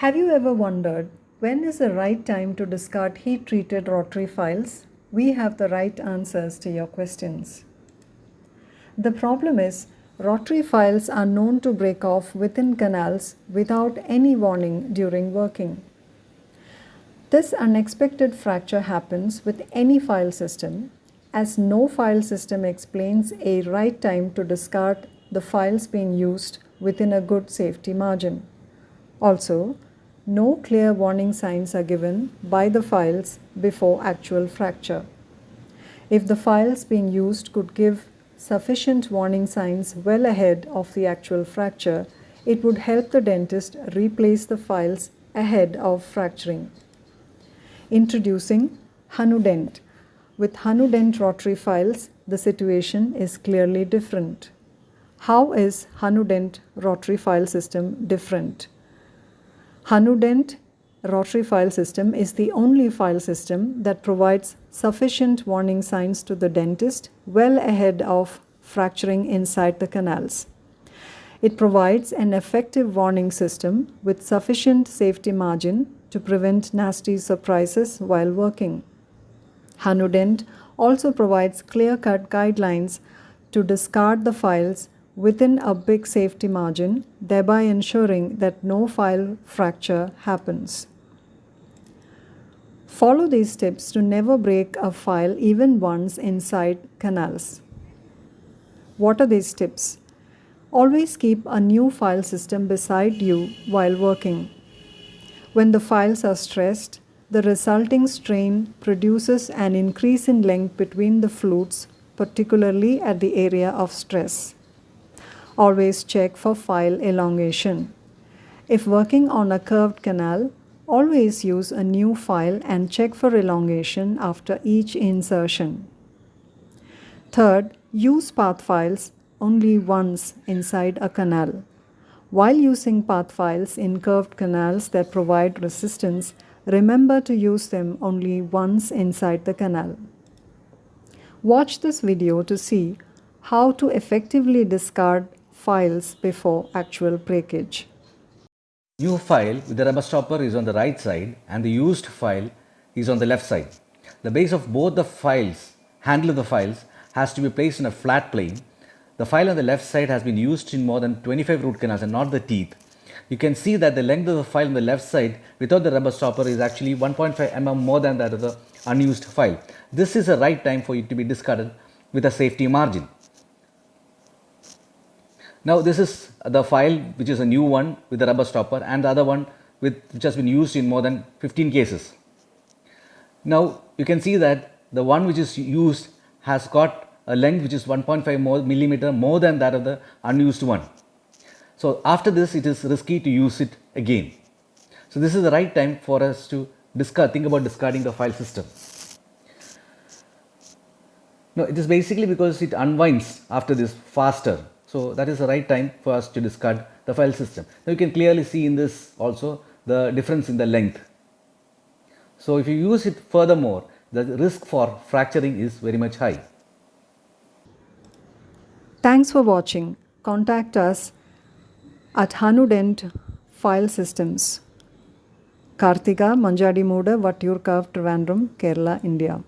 Have you ever wondered when is the right time to discard heat-treated rotary files? We have the right answers to your questions. The problem is, rotary files are known to break off within canals without any warning during working. This unexpected fracture happens with any file system, as no file system explains a right time to discard the files being used within a good safety margin. Also, no clear warning signs are given by the files before actual fracture. If the files being used could give sufficient warning signs well ahead of the actual fracture, it would help the dentist replace the files ahead of fracturing. Introducing Hanu Dent. With Hanu Dent rotary files, the situation is clearly different. How is Hanu Dent rotary file system different? Hanu Dent rotary file system is the only file system that provides sufficient warning signs to the dentist well ahead of fracturing inside the canals. It provides an effective warning system with sufficient safety margin to prevent nasty surprises while working. Hanu Dent also provides clear-cut guidelines to discard the files within a big safety margin, thereby ensuring that no file fracture happens. Follow these tips to never break a file even once inside canals. What are these tips? Always keep a new file system beside you while working. When the files are stressed, the resulting strain produces an increase in length between the flutes, particularly at the area of stress. Always check for file elongation. If working on a curved canal, always use a new file and check for elongation after each insertion. Third, use path files only once inside a canal. While using path files in curved canals that provide resistance, remember to use them only once inside the canal. Watch this video to see how to effectively discard files before actual breakage. New file with the rubber stopper is on the right side and the used file is on the left side. The base of both the files, handle of the files, has to be placed in a flat plane. The file on the left side has been used in more than 25 root canals and not the teeth. You can see that the length of the file on the left side without the rubber stopper is actually 1.5 mm more than that of the unused file. This is the right time for it to be discarded with a safety margin. Now this is the file which is a new one with the rubber stopper and the other one which has been used in more than 15 cases. Now you can see that the one which is used has got a length which is 1.5 millimeter more than that of the unused one. So after this it is risky to use it again. So this is the right time for us to think about discarding the file system. No, it is basically because it unwinds after this faster. So that is the right time for us to discard the file system. Now you can clearly see in this also the difference in the length. So if you use it furthermore, the risk for fracturing is very much high. Thanks for watching. Contact us at Hanu Dent File Systems. Karthika, Manjadi Mooda, Vattiyur Curve, Trivandrum, Kerala, India.